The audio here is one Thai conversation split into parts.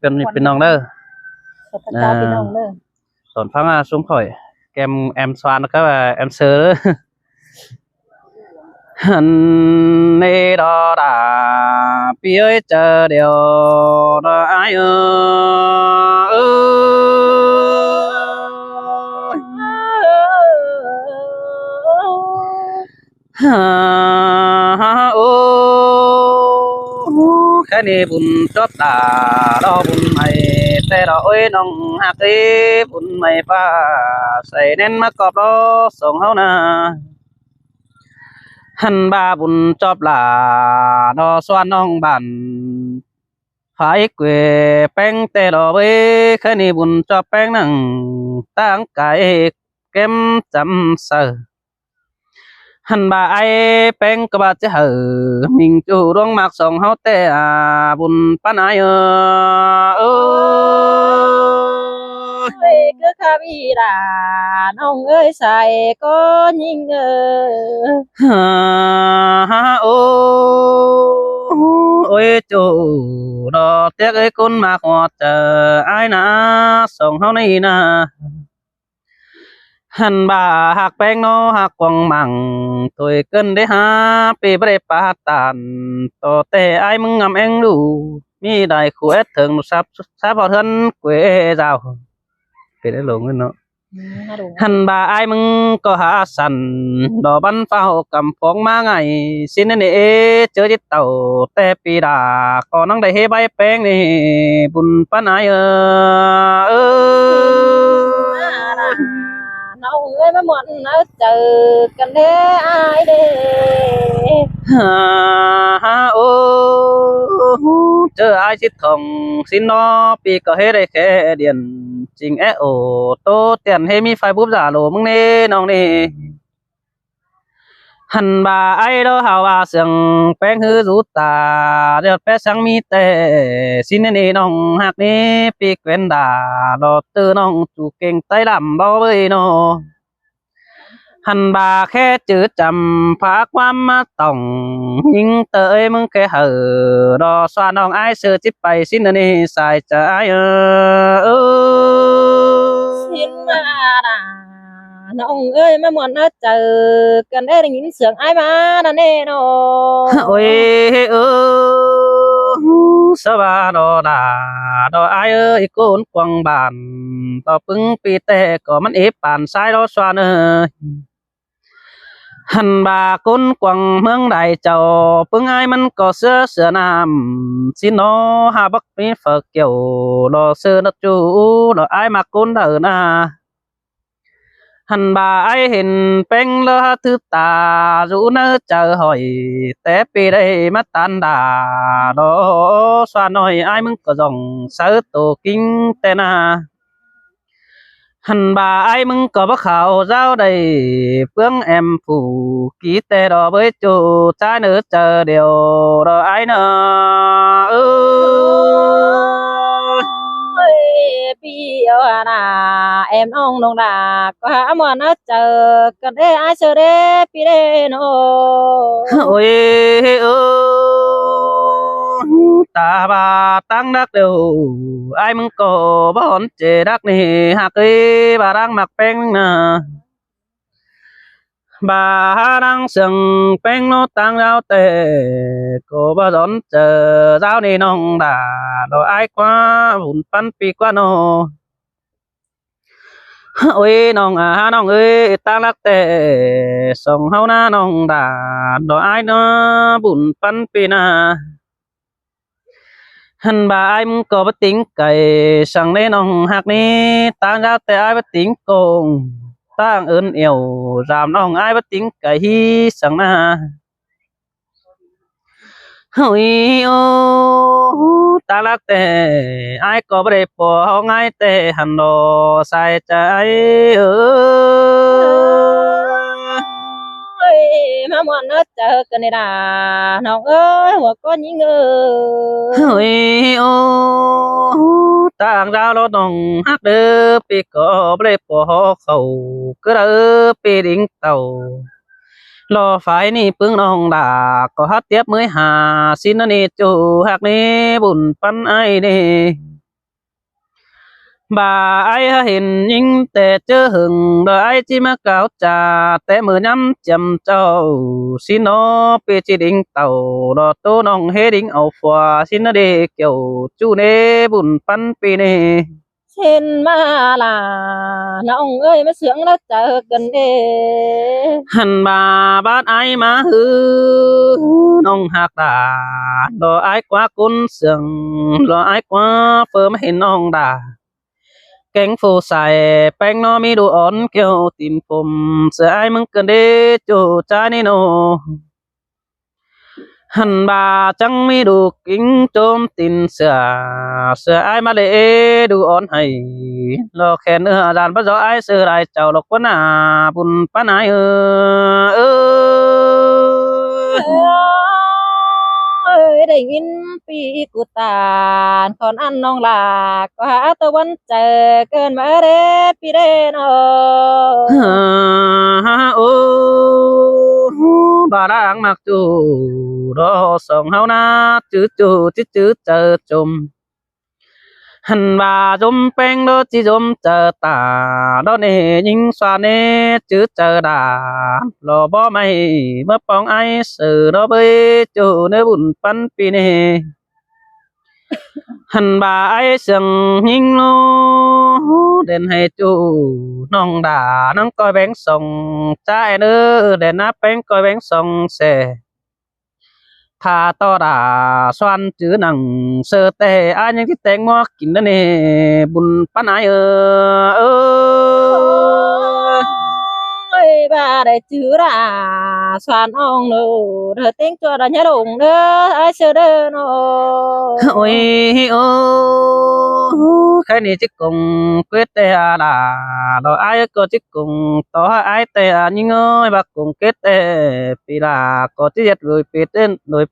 เป็นน้องเด้อสตาพี่น้องเด้อสอนฟังซุ้มข่อยแกมแอมสวานแล้วก็แอมเซอร์หันในดอดาพี่เอ้ยเจอเดียวดออ้ายโอ้แค่นี้บุญจบตาดอบุญใหม่แต่ดอเอ้ยน้องหักบุญใหม่ฟ้าใส่เน้นมากอบรอส่งเฮานาหันบาบุญจบลาดอสวนน้องบ้านไฟเกวแป้งแต่ดอเว้แค่นี้บุญจบแป้งนั่งตั้งไก่เก็มจำเสือหันบาไอแป้งกบาจะมิงจูดวงมากส่งเฮาแต่บุญปานายคือคาวีดาน้องเอ้ยใส่ก็ยิงโอ้ยจูดอเตียกไอ้คนมาขอเจอไอ้นะส่งเฮานี่นะหันบาหักแป้งโนหักกวงมังตัวเกินได้หาปีบริปาตานต่อแต่ไอ้มึงงำเองดูมีได้ขวดถึงซับพอเทินกวยเจ้าเป็นได้หลงเนาะหันบาไอ้มึงก็หาสันดอบันเฝ้ากำฟองมาไงสินนี่เจอจิตเต่าแต่ปีดาก็นั่งได้เฮใบแป้งนี่บุญปานายน้องเอ้ยมาหมดนะเจอกันแท้อายเด้โอ้เจอไอ้ชิดทองสินนอปีก็เฮ็ดได้แค่เดือนจริงโอโตเตียนให้มีไฟบุบจ่าโลมึงนี่น้องนี่หันบาไอ้ดอหาว่าเสียงแป้งฮือรูตาเดี๋ยวแป้สังมีแต่สินนี่น้องหักนี้ปีกเว้นดาดอตื้อน้องจูเก่งไต้ลำเบาเว้ยน้อหันบาแค่จืดจำพาความมาต้องยิงเตยมึงแค่รอสวาน้องไอ้เสือจิบไปสินนี่ใส่ใจสินมาด่าน้องเอ้ยมาหมดนะเจอกันได้ยินเสียงไอ้มานั่นแน่นอนโอ้ยสบาดอดาดอไอ้โกนกวางบานต่อปึ้งปีแต่ก็มันปานซ้ายรอสวานหันบากุนกวางเมืองใดเจ้าปึงไอ้มันก็เสือน้ำสินอหาบักมีฝากเกี่ยวรอเสือนัดจูรอไอ้มากุนเดินหันบาไอ้เห็นเป็นเลอถือตารู้เนื้อเจอหอยแต่ปีได้มาตันดาดอสวาน้อยไอ้มึงก็จ่องเสือโตกิ้งแต่นาหันบาไอ้มึงก็บ่เข้าเจ้าได้เพื่องแอมผู้กี่แต่ดอเบ้ยจูจ้าเนื้อเจอเดียวดอไอ้เนอพี่เอาน่ะแอมน้องน้องดาก็หาหมดนะเจอกันได้ไอ้เสือเด้พี่เด้โนโอ้ยตาบาตั้งดักเดียวไอ้มึงก็บ่หอนเจดักนี่หักบารังมักแป้งนะบารังเสียงแป้งโนตั้งเราแต่ก็บ่หอนเจอเจ้านี่น้องดาดอกไอ้กว่าบุญปันปีกว่าโนโอ้ยน้องน้องเอ้ยตั้งรักแต่ส่งเฮาหน้าน้องดาดอกไอ้เนาะบุญปันปีนาหันบาไอ้มึงก็บ่ติงไก่สั่งในน้องหักนี้ต่างแล้วแต่ไอ้บ่ติงโกงต่างเอิ้นเอวรามน้องไอ้บ่ติงไก่ฮีสั่งหน้าเฮ้ยโอ้ต่างแล้วแต่ไอ้ก็บ่ได้พอเฮาง่ายแต่หันดอใส่ใจมาหมดนะเจอกันได้ด่าน้องเอ้ยหัวก้อนยิงเฮ้ยโอ้ต่างดาวรถน้องฮักเด้อปีก็บ่ได้พอเข้าก็เด้อปีดิ่งเต่ารอฝ่ายนี่ปึ้งน้องดาก็ฮัดเตียบมื้อหาสินนี่จูฮักนี่บุญปันไอ้นี่ บ่าไอ้เห็นยิงแต่เจอหึงดอกไอ้ที่มาเก่าจาแต่มือย้ำจำเจ้าสิโนเปจิดิงเต่าดอกโตน้องเฮดิงเอาฟัวสินเดเกี่ยวจูเนบุญปันปีนี้เช่นมาล่ะน้องเอ้ยมาเสืองแล้วเจอกันเด้หันบ่าบ้านไอ้มาฮือน้องหักดาดอกไอ้กว่ากุนเสืองดอกไอ้กว่าเฟิ่มเห็นน้องดาแกงฟูใส่แป้งนอมีดูอ่อนเกี่ยวตีนผมเสือไอ้มึงกันเดจูจานี่โนหันบาจังมีดูกิ้งโจมตีนเสือไอ้มาเลยดูอ่อนให้รอแค่เนื้อดานพระเจ้าไอ้เสือได้เจ้าหลอกว่าหน้าบุญปานายได้ยินปีกุตานก่อนอันน้องลาก็หาตะวันเจอเกินมาเด้ปีเด้นโอ้บาดางมักจูรอส่งเฮานาจื้อจูจิจื้อเจอจมหันบาจมแป้งโดจิจมเจอตาดอเนยิงสวาเนจื้อเจอดารอบ่ไม่เมื่อปองไอสื่อดอเบยจูเนบุญปันปีเนหันบาไอเสียงยิงโลเด่นให้จูน้องด่าน้องก้อยแบงส่งใจเด้อเด่นนับแป้งก้อยแบงส่งเสถ้าต่อด่าสวนจื้อหนังเสือแต่อันยังที่แต่งหม้อกินนั่นเอบุญปานายbà để chữ ra xoan ong nô đờ tiếng cho ra nhớ đụng đơ ai sơ đơ nô ôi ô cái này chỉ cùng quyết tê là rồi ai có chỉ cùng tỏ ai tê nhưng ơi bà cùng kết tê vì là có chỉ giật rồi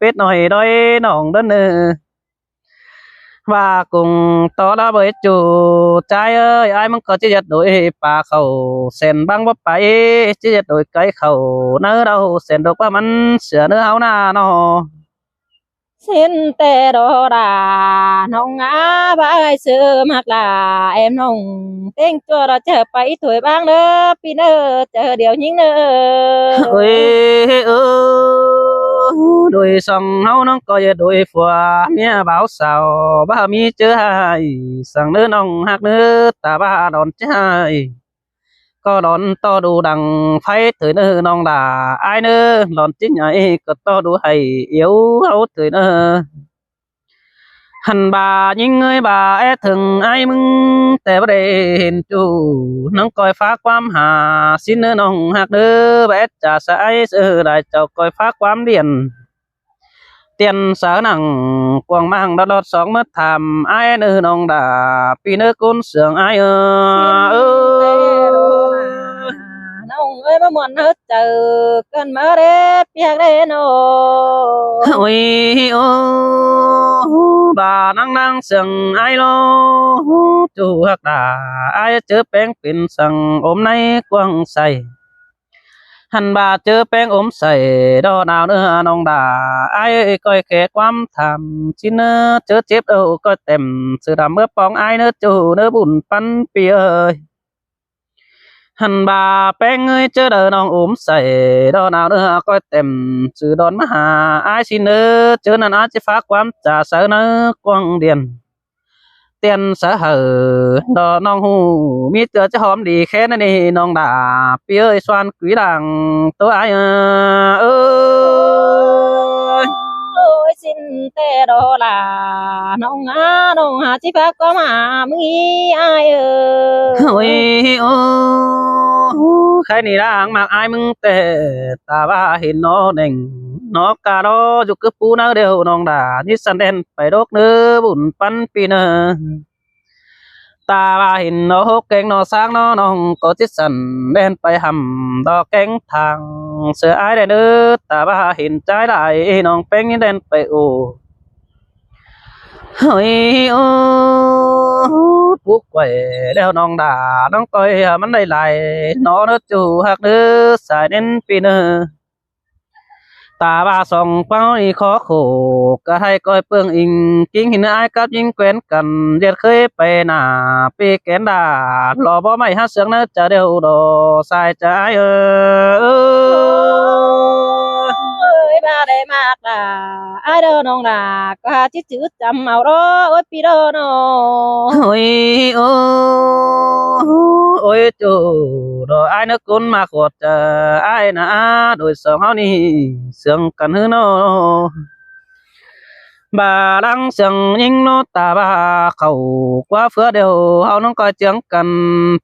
pết nói đôi nòng đơn và cùng to đã với chủ trai ơi ai muốn có chỉ giật đổi bà khẩu sen băng bắp bay chỉ giật đổi cái khẩu nỡ đâu sen đục ba mắn sửa nỡ áo na nó xin tê đồ đà nông á ba sửa mặc là em nông tiếng cho đó chờ bảy tuổi bang nữa pi nữa chờ điều những nữa ơi đôi song háo nó coi đôi phùa mía báo sao ba mi chơi hai sang nữa nông hạc nữa ta ba đòn chơi có đòn to đủ đằng phải thời nữa nông là ai nữa đòn chính nhảy có to đủ hay yếu háo thời nữa hành bà những người bà thường ai mừngแต่บ่ได้เห็นจูน้องคอยฟ้าความหาสินน้องหักเด้อแบดจะสายเสือได้เจ้าคอยฟ้าความเดียนเตียนสาหนังกวางมังดอดสองมื้อทำไอ้เนื้อน้องดาปีเนื้อกุนเสืองไอ้nông ơi mà muốn hết chờ cần mà để biết đấy nó ôi bà năng năng sừng ai lo chủ hạc đà ai chớ bén pin sừng ôm nay quăng say hành bà chớ bén ôm say đó nào nữa nông đà ai coi kẻ quắm thầm chín chớ chép đâu coi tèm sự đam mơ bóng ai nữa chủ nữa buồn pan pi ơi hành bà bén ơi chớ đợi nong ốm say đó nào nữa coi tèm sự đón mà hà ai xin nữa chớ nên ai chỉ phá quắm trả sợ nữa quăng điền tiền xã hở đó nong hù mi tớ cho hóm đi khé này nong đà pi ơi xoan quý đàng tôi ai ơi xin tê đó là nông á chỉ phá có mà nghĩ ai ơi khai này đang mặc ai mừng tê ta ba hình nó nền nó cả đó dục cứ pu nó đều nong đà như săn đen phải đốt nữa bùn pan pin ta ba hình nó hốt keng nó sáng nó nong có chiếc sần đen phải hầm đo keng thang sửa ai đây nữa ta ba hình trái lại nong bén như đen phải ù ôi buộc quẩy đeo nong đà nong coi mắn đây lại nó chủ hạc nữa xài đến pin ตาบ่าสองเป้านี่ขอโขกะให้ก้อยเปื้องอิงกิ้งหินอายกับยิงแกวนกันเรียดเคยไปหน้าเปแกนดารอบ่ไม่หาเสืองเนอะจะเดียวดอสายใจบ่ได้มากล่ะอ้ายเด้อน้องล่ะก็หาสิจืดจำเอาดอโอ้ยพี่เด้อน้อ โอ้ยโอ้โอ้ยจูดออายนึกคุณมาขอดจะอายนะโดยสองเฮานี่เสืองกันหื้อเนาะbà đang sừng nhưng nó ta bà khẩu quá phứa đều hao nó coi tiếng cần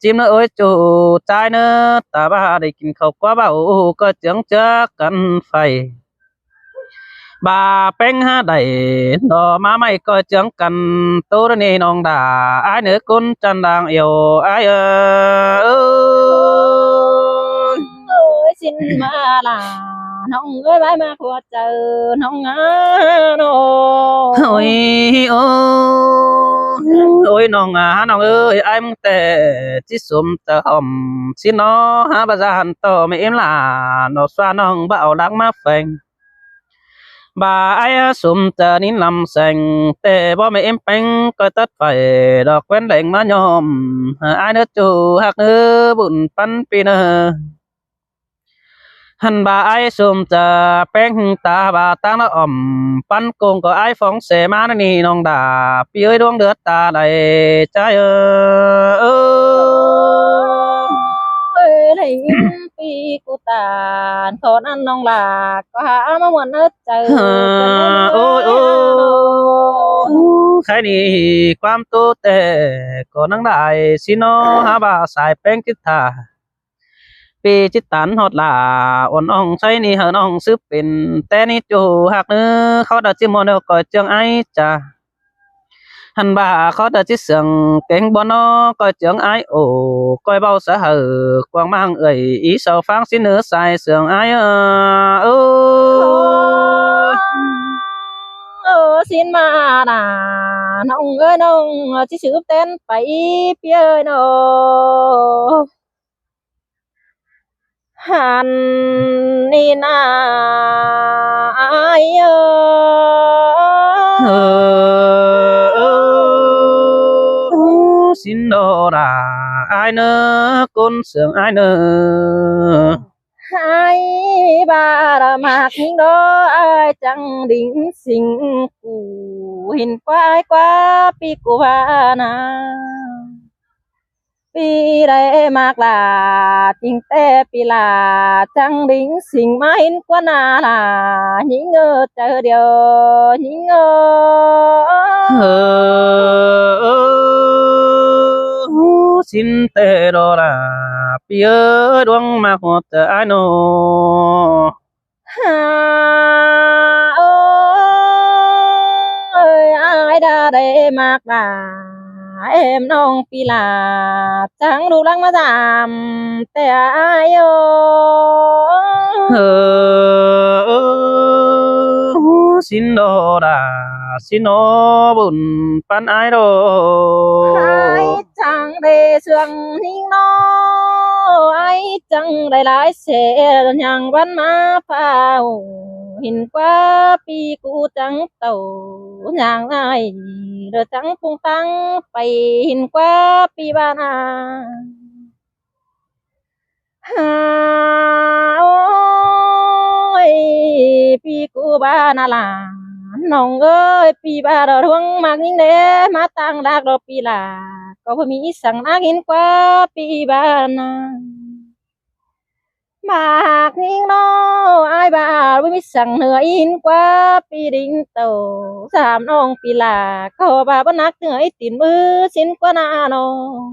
chim nó ơi chủ trai nữa ta bà để kinh khẩu quá bảo coi tiếng chắc cần phải bà bánh ha đầy nó má mày coi tiếng cần tô đó nè nong đà ai nữa con chân đang yêu ai ơi สินมาล่ะน้องเอ้ยไว้มาขอเจอน้องอาโน ôi ôiน้องเอ้ยaiมึงแต่จิสมตะหอมสิน้อหาบาจาหันต่อไม่เอ็มล่ะน้อสวาน้องบ่เอาดักมาแฝงบ่าไอ้สมจะนินลำแสงแต่บ่ไม่เอ็มแปงก็ตัดไฟดอกแว้นแดงมายอมไอ้เนื้อจูหักเนื้อบุญปันปีเนอหันบ่าไอ้สมจะแป้งตาบ่าตั้งละอ่อมปันโกงก็ไอ้ฟ้องเสมานี่น้องด่าพี่เอ้ยดวงเดือดตาใดใจได้ยินปีกูตานขอนั้นน้องล่ะก็หามาม่วนเอิ้นเจอโอ้ใครนี่ความโตแต่ก็นังได้สิน้อหาบ่าสายแป้งจิตตาปีจิตตันฮอดล่าอ่อนอ่องใช้นี่เฮาน้องซึบเป็นแต่นี่จูหักเนื้อเขาดาจิมอนก็จังไอจ้าหันบ่าเขาดาจิเสียงเก่งบ่นอก็จังไอโอ้ก้อยเบาสะเหอกวางมังเอ้ยอีเสาฟังสิเนื้อใส่เสียงไอสินมาน่ะน้องเอ้ยน้องสิสืบเต้นไปพี่เอ้ยน้อหันนี่นาอายxin đồ là ai nơ con sướng ai nơ hai ba ra mạc những đó ai chẳng đỉnh sinh cụ hình quái quá pi của ba na pi đây mạc là chính tế pi là chẳng đỉnh sinh mà hình quá na là những ngơ chờ điều những ngơ xin tê đồ là pi ơi đoang mạc một ai nô ơi ai đã đây mạc là em nong pi là chẳng đủ lăng mà giảmแต่ai xin đồ là xin nó buồn pan ai đồ ai chẳng để sương hình nó ai chẳng để lái xe nhàng văn má phao hình qua pi cụ chẳng tàu nhàng ai rồi chẳng phung tăng phải hình qua pi ba na ôi pi cụ ba na làน้องเอ้ยปีบาดรวงมากยิ่งเด้มาตั้งดากดอกปีลาก็บ่มีสั่งนักหินกว่าปีบานะมากยิ่งน้ออายบาบ่มีสั่งเหนือหินกว่าปีดิ่งโตสามน้องปีลาก็บาบ่นักเหนือตีนมือสินกว่านาน้อง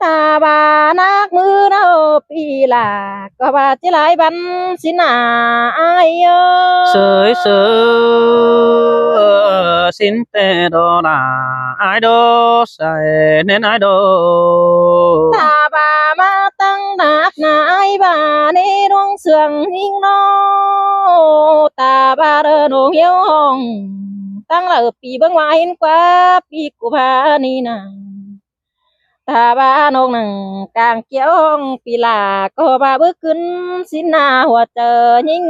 ตาบานักมือเนาปีลาก็บาจิหลายบันสินาอายsơi xin tê đồ là ai đồ sai nên ai đồ ตาบามาตั้งนักนายบาในดวงเสืองหิงน้อตาบาเดินเหี่ยวห้องตั้งละปีเบิ่งว่าเห็นกว่าปีกุพานี่นะ ตาบ้านกหนึ่งกลางเกี่ยวปีลาก็บาบึกขึ้นสินหน้าหัวเจอยิง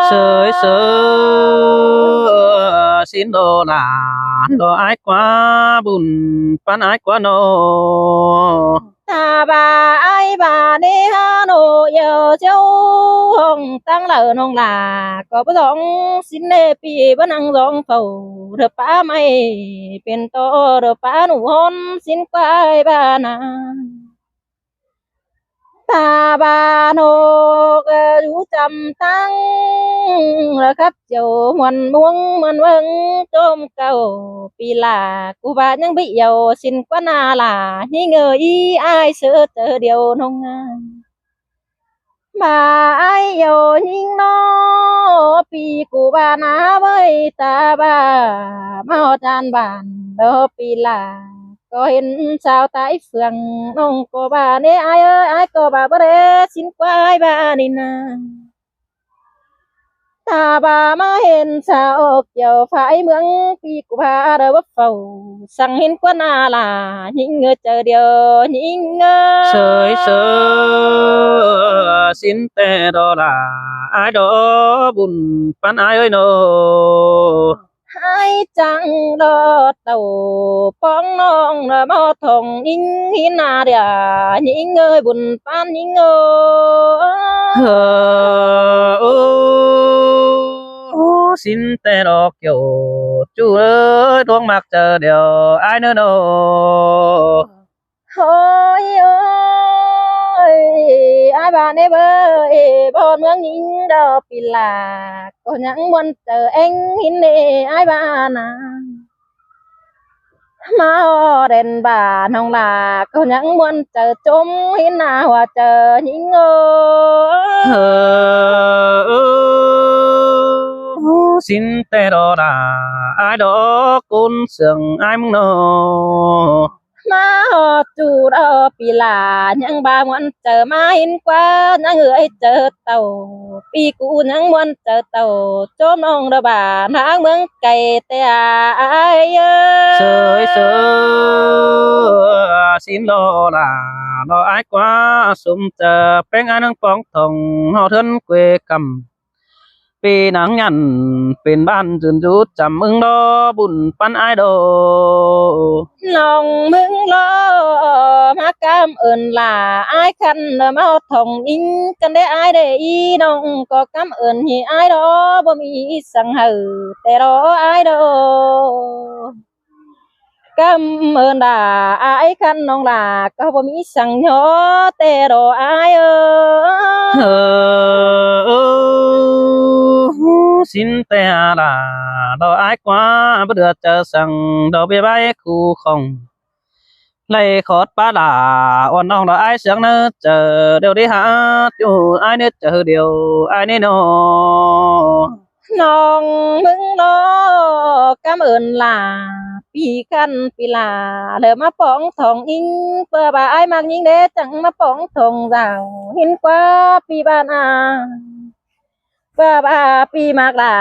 เสยเสสินโดลาโดอายกว่าบุญปันอายกว่าโนตาบาไอ้บาเนฮาโนเยาเจ้าห้องตั้งเหล่านองลาก็บ่ต้องสินเนปีบ่นั่งร้องเฝ้าเด้อป้าไม่เป็นโตเด้อป้าหนูฮอนสินกวายบานาตาบานกอยู่จำตั้งแล้วครับเจ้ามวนม่วงมันเวิงจมเก่าปีลากูบายังบิเหี่ยวสินกว่านาลานี่เงยอีอายเสือเจอเดียวนงงานบ่ายเหี่ยวยิงน้อปีกูบานาไว้ตาบามาฮอดจานบ้านเด้อปีลาก็เห็นสาวตายเฟืองน้องก็บาเด้อายเอ้ยอายก็บาบ่ได้สินกวายบานี่นาตาบามาเห็นสาวเกี่ยวฝายเมืองปีกุพาเด้อบ่เฝ้าสั่งเห็นกว่านาลายิงเงอเจอเดียวยิงเงอเสยเสสินแต่ดอลาอายดอบุญปันอายเอ้ยโนให้จังรอเต่าป้องน้องละบ่ทองยิงหินนาเดียยิงเอ้ยบุญปานยิงเอ้สินแต่ดอกเกี่ยวจูเอ้ยดวงมักเจอเดียวอายเนอโนโอ้ยเอ้ยอายบ้านเบ้อบ่เมืองยิงดอกปีลาก็ยังม่วนเจอเอ็งหินเด้อายบ้านน่ะมาเด่นบ้านน้องลาก็ยังม่วนเจอจมหินหน้าว่าเจอยิงสินแต่ดอลาอายดอกกุนเสืองอายมึงโนมาฮอดจูดปีลายังบ่ม่วนเจอมาหินกว่ายังเอ้ยเจอเต่าปีกูยังม่วนเจอเต่าโจมน้องเด้อบ้านทางเมืองไกลแต่อายเสยเสสินดอลาดออายกว่าสุมเจอแป้งอายนังปองทองเฮาเทินเกวกำปีหนังยันเป็นบ้านจืนจุดจำมึงดอบุญปันอายโดน้องมึงรอมากำเอิ้นลาอายคันมาท่องอิงกันได้อายได้อีน้องก็กำเอิ้นให้อายดอบ่มีสังเหือแต่รออายดอกำเอิ้นดาอายคันน้องลาก็บ่มีสังยอแต่รออายสินแต่ลาดออายกว่าบ่เดือเจอสั่งดอกเบี้ยใบคู่ของไล่ขอดปลาดาอ่อนน้องดออายเสียงเนอเจอเดี๋ยวได้หาอยู่อายเนเจอเดียวอายนี่โนน้องมึงรอกำเอิ้นลาปีคันปีลาแล้วมาป้องทองอิงเพื่อบ่าอายมักยิงเด้จังมาป้องทองดาวเห็นกว่าปีบ้านอาเพื่อบ่าปีมากลา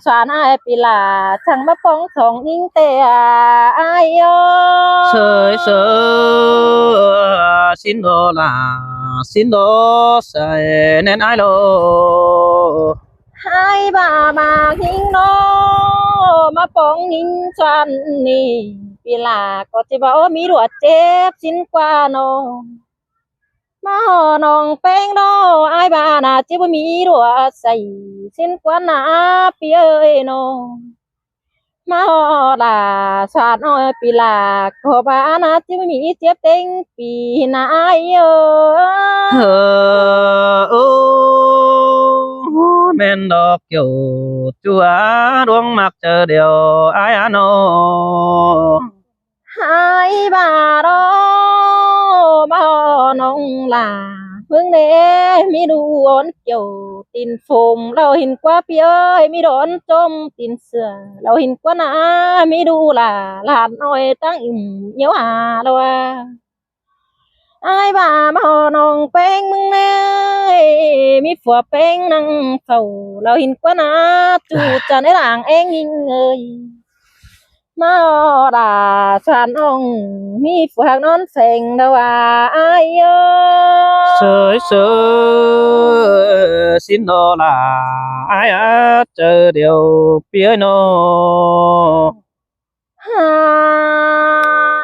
สานอายปีลาจังมาป้องทองอิงแต่อายเสยเสสินโดลาสินโดใส่แน่นอายโลให้บ่ามาหิงโนมาป้องหิงฉันนี่ปีลาก็สิบ่มีรวดเจ็บสินกว่าน้องมาหอน้องแป้งน้ออายบ้าน่าจิบ่มีรวดใส่สินกว่าหน้าปีเอ้ยน้องมาฮอดาสาดน้อยปีลาก็บ้าน่าจิบ่มีเจ็บเต็งปีหน้าอายแม่นดอกเกี่ยวจัวดวงมักเจอเดียวอายโนให้บารอมาน้องลาเพิ่งเด้มีดูโอนเกี่ยวตีนโฟมเราเห็นกว่าพี่เอ้ยมีโดนจมตีนเสือเราเห็นกว่านามีดูล่ะหลานน้อยตั้งอิ่มเหี่ยวหาเราอายบ่ามาฮอน้องแป้งมึงแน่มีผัวแป้งนั่งเฝ้าเราเห็นกว่านาจูจะในหลังเองยิงเอ้ยมาดา soàn ông mi phượng non phèn đâu ai ơi sơi sơi xin nó là ai á chờ điều phía nó ha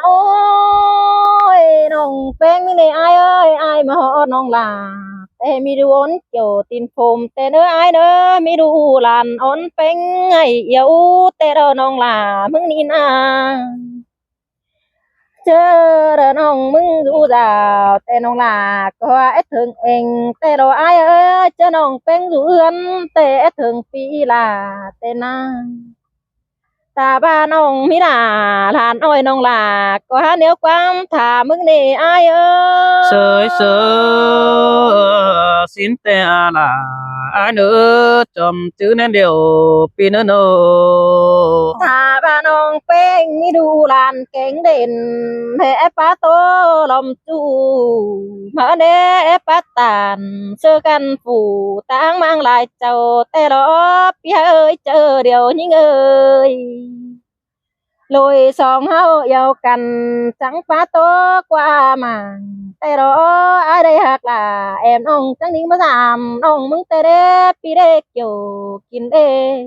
ôi nong phèn mi này ai ơi ai mà họ nong là tê mi đu ón kiểu tin phồm tê nữa ai nữa mi đu làn ón phèn ngày yêu tê đâu nong là mưng ni na chờ đợi nong mưng du rào tê nong là có ít thường anh tê đồ ai ơi chờ nong phèn du ươn tê ít thường phi là tê na ta ba nong mi là làn ôi nong là có nếu quam thả mưng nề ai ơi sơi sơi xin tè là ai nữa chồng chữ nên điều pi nữa nô thả ba nong phèn mi đu làn cánh đền hệ pa tô lòng chu mở đế pa tàn sơ căn phủ táng mang lại chầu tê đó pi ơi chờ điều những ơi lùi sòng hao yêu cần trắng phá tố qua màng tê đó ai đây hạc là em ông trắng nín mà giảm ông mừng tê đê pi đê kiểu kín đê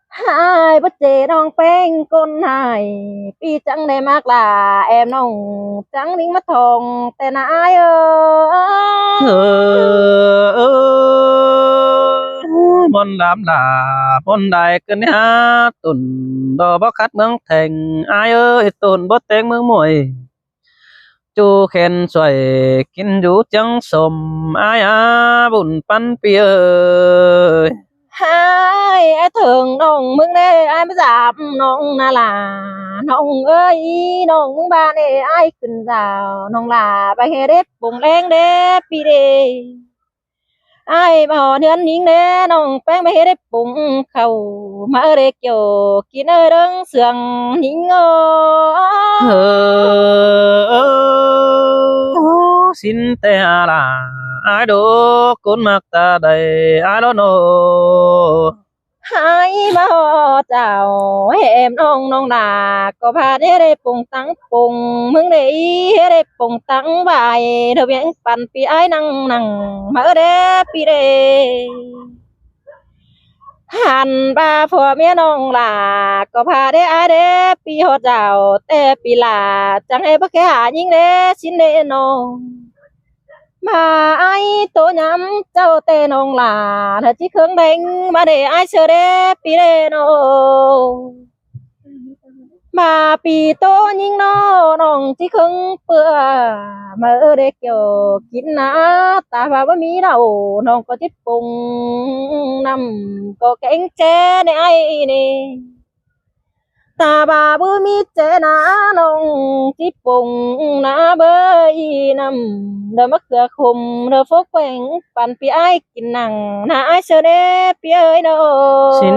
hai bất chế nong phèn côn hai pi trắng đê mắc là em ông trắng nín mắt thòng tê na ai ơi môn làm là môn đại cân ha tuần đò bóc khát mương thành ai ơi tuần bót tên mương muội chu khen xoài kinh rú trắng sồm ai à bùn pan pi ơi hai ai thường nong mừng đê ai mới giảm nong na là nong ơi nong mừng ba đê aiขึ้นrào nong là ba hè đếp bùng đen đê pi đê ai mà họ nhân những đê nong phèn ba hè đếp bùng khẩu mà ở đê kiểu kín ơi đấng sườn những xin tè là ai đó côn mặc ta đầy ai đó nô hai mà họ chào em nong nong là có ba đê đê bùng tăng bùng mừng đê hè đê bùng tăng bài đâu biết pan pi ai năng năng mà ở đê pi đê hàn ba phò mía nong là có pha đế ai đế pi họ chào tê pi là chẳng ai bất kể hạ nhưng đế xin đế nong mà ai tổ nhắm cháu tê nong là thật chỉ khương đánh mà để ai sợ đế pi đế nong mà pi tô nhưng nó nong chỉ khương bữa mà ở đây kiểu kín ná ta vào với mí đầu nong có tiếp cùng nằm có cánh tre này ai nè ta bà bữa mí tre ná nong tiếp cùng ná bơi nằm đôi mắt cửa khum đôi phốt quanh bàn pi ai kín nằng na ai sợ đế pi ơi đâu xin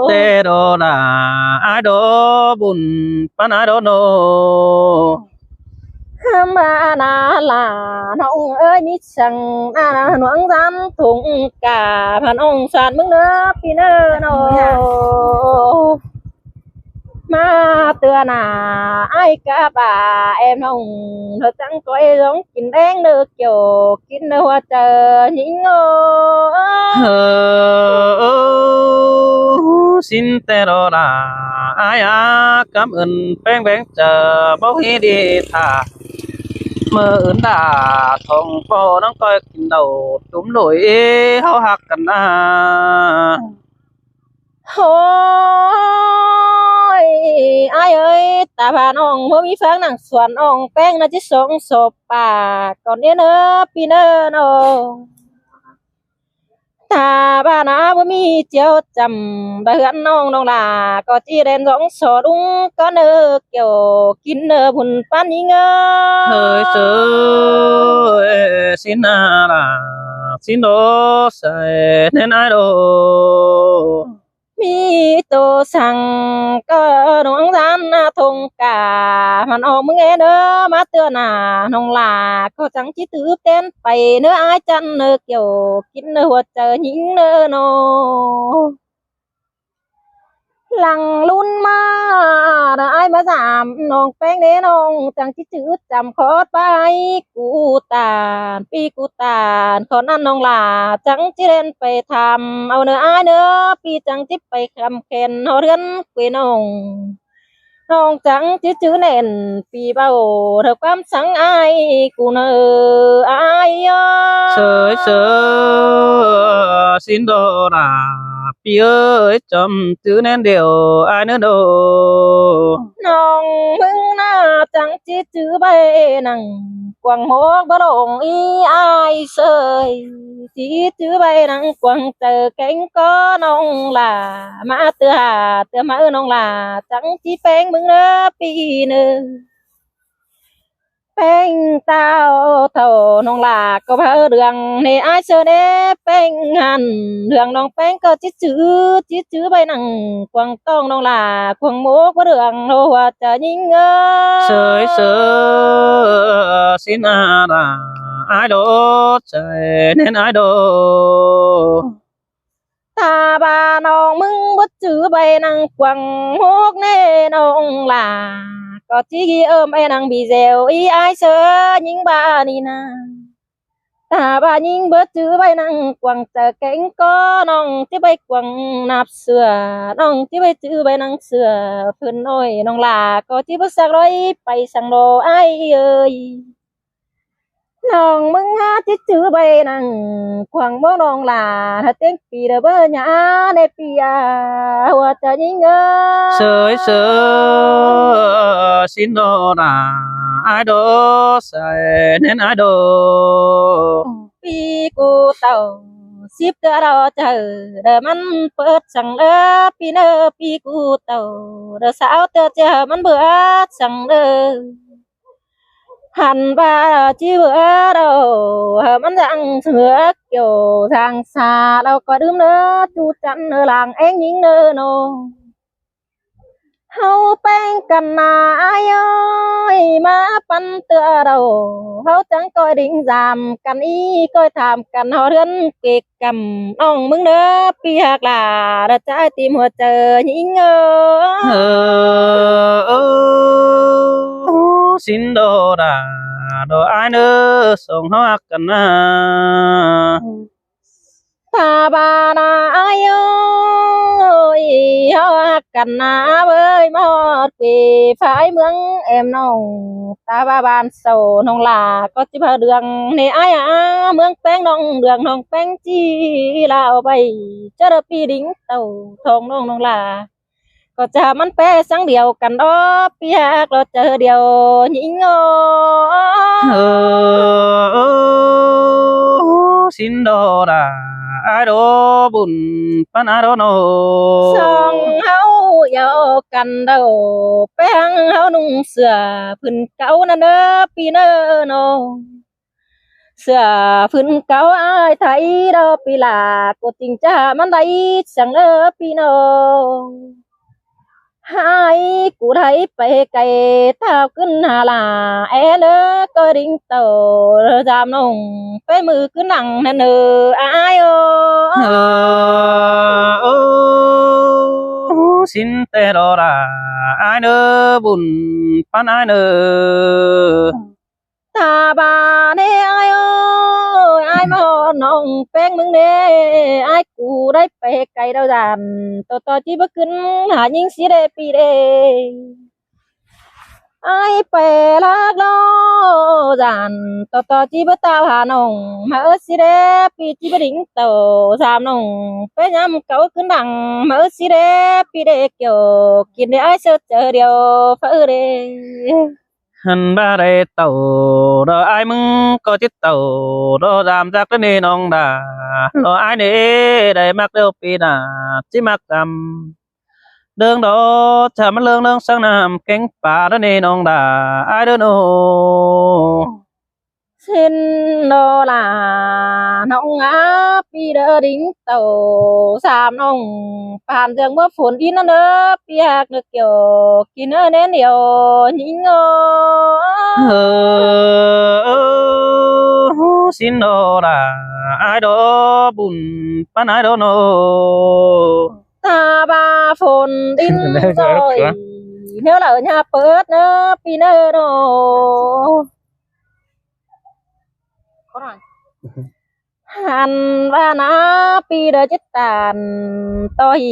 tè đó là ai đó bùn pan ai đó nô mà na là nong ơi mít sang na nuông dám thùng cả mà nong sàn mưng nữa pi nơ nô mà tưa là ai cả bà em nong thật chẳng có ai giống kín đen được kiểu kín nơ hoa chờ những xin tè đó là ai à cảm ơn phèn phèn chờ bao hi đi thả mơ ơn đã thong phò nó coi kinh đầu túm nổi hao hạc cần à ôi ai ơi ta bà nong mới mi phang nàng xuân ong phèn nó chỉ sống sộp bà còn đứa nữa pi nơ nô ta bà na bữa mi chiều chầm bà hưỡng nong nong là có chi đèn giống sò đúng có nơ kiểu kín nơ bùn pan nhí thời ngơ sơ xin à là xin đó sẽ nên ai đâu mi tô sang có nong gian thùng cả mà nó mới nghe nữa má tưa nà nong là có chẳng chỉ tứ tên phải nữa ai chăn nơ kiểu kín nơ hoạt chờ nhính nơ nô หลังลุ้นมาได้มาสามน้องแป้งเด้น้องจังที่จื้อจำขอดไปกูตานปีกูตานขอนั้นน้องลาจังจิเล่นไปทำเอาเนื้ออายเนื้อปีจังจิไปคำเข็นเฮาเรือนกุยน้องจังจิจื้อเน่นปีเบาเท่าความสังอายกูเนออายxin đồ là pi ơi chấm chữ nên điều ai nữa đồ น้องมึงน่าจังจิจื้อใบนังกวางหกบ่ลงอีอายเสยจิจื้อใบนังกวางเจอแก่งก็น้องล่ะมาเตือมาน้องล่ะจังจิแป้งมึงเด้อปีหนึ่งแป้งเต้าเท่าน้องลาก็เพ้อเรื่องในอายเสอเด้แป้งหันเรื่องน้องแป้งก็จิจื้อไปนั่งกวางต้องน้องลากวางโมกว่าเรื่องโลว่าจะยิงsơi xin ra ai đồ trời nên ai đồ ตาบาน้องมึงบ่จื้อไปนั่งกวางโมกแน่น้องลาก็จิเอิ้มไอ้นางบีเซลอีอายเสอยิงบานี่นะตาบายิงบ่จื้อไปนั่งกวางเจอแก่งก็น้องจิไปกวางนับเสือน้องจิไปจื้อไปนั่งเสือเพิ่นน้อยน้องลาก็จิบ่สักร้อยไปสังโลอ้ายเอ้ยน้องมึงหาจิจื้อไปนั่งกวางบ่น้องลาถ้าเต็งปีเด้อเบ่หยาในปีว่าจะยิงsơi xin đồ là ai đồ trời nên ai đồ ปีกูเต่าสิบเดือรอเจอเด้อมันเปิดสั่งเด้อปีเด้อปีกูเต่าเด้อสาวเตอเจอมันเบื่อสั่งเด้อหันบาจิเบื่อเด้อมันสั่งเสือเกี่ยวทางสาเราก็ดื่มเด้อจูจันเด้อหลังเอ็งยิงเด้อโนเฮาแป้งกันนาอายยมาปันเตือเราเฮาจังก้อยดิ่งจามกันอีก้อยถามกันเฮาเรือนเกกกำน้องมึงเด้อปีหักหลาเด้อใจติมหัวเจอยิงxin đồ là đồ ai nữa sống hoa cần na ตาบานาอายยเฮาฮักกันนาเว้ยมาฮอดปีฝ่ายเมืองแอมน้องตาบาบานโซน้องลาก็สิพาเรื่องในอายเมืองแป้งน้องเรื่องน้องแป้งจีลาเอาไปเจอปีดิ้งเต่าทองน้องลาก็จะมันแปสังเดียวกันดอเปียกเราเจอเดียวยิงxin đồ là ai đồ buồn pan ai đồ no สองเฮาเยากันเด้อแป้งเฮานุ่งเสื้อพื้นเก่านั่นเด้อปีเน้อโนเสื้อพื้นเก่าอ้ายไทยเด้อปีลากดจริงจ้ามันได้สังเด้อปีโนให้กูได้ไปไกลท้าวขึ้นหาลาแอเด้อก็ดิ่งโตจามน้องไปมือขึ้นหนังนั่นเด้ออายxin tê đồ là ai nữa buồn pan ai nữa ตาบาเด้อายอายมาน้องแป้งมึงเด้อายกูได้ไปไกลดาวจันต่อที่บ่ขึ้นหายิงสิได้ปีเด้อายไปลักลอจันต่อที่บ่ตาวหาน้องมาสิเด้ปีที่บ่ดิ่งโตสามน้องไปยามเก่าขึ้นดังมาสิเด้ปีเด้เกี่ยวกินได้อายเจอเดียวเฟ้อเด้ hân ba đây tàu đó ai mừng có chiếc tàu đó làm chắc cái nê nong đà đó ai nê đây mắc đâu pi đà chỉ mắc cầm đường đó chả mất lương sang nam cánh bà đó nê nong đà ai đó nô xin đó là nong á pi đỡ đính tàu sàm nong bàn dương bớt phồn đi nó nữa pi hạc được kiểu kia nữa nên điều nhính xin đó là ai đó buồn pan ai đó nô ตาบา ฝนดินซอยเนื้อเหล่าญาเปิดเนอปีเนอโนหันว่านะปีเดอจิตตานต่อย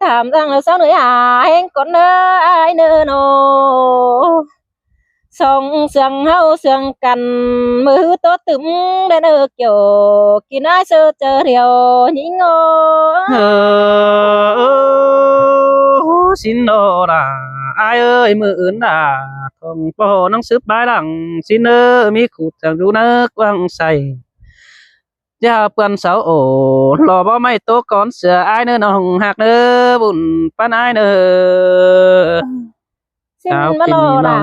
ถามรังเราเศร้าเหนื่อยหายก่อนเนอไอเนอโนส่องเสียงเฮาเสียงกันมือตัวตึมได้เนอเกี่ยวกินไอเสือเจอเดียวยิงสินโนราอายเอ้ยมื้ออื่นน่ะท่องบ่หนังสือบายหลังสินเอ้อมีขุดจังอยู่เนอกวังใส่อย่าเปื้อนเสาโอรอบ่ไม่โตก่อนเสืออายเน้อน้องฮักเด้อบุญปานอายเด้อ สิ้นมโนรา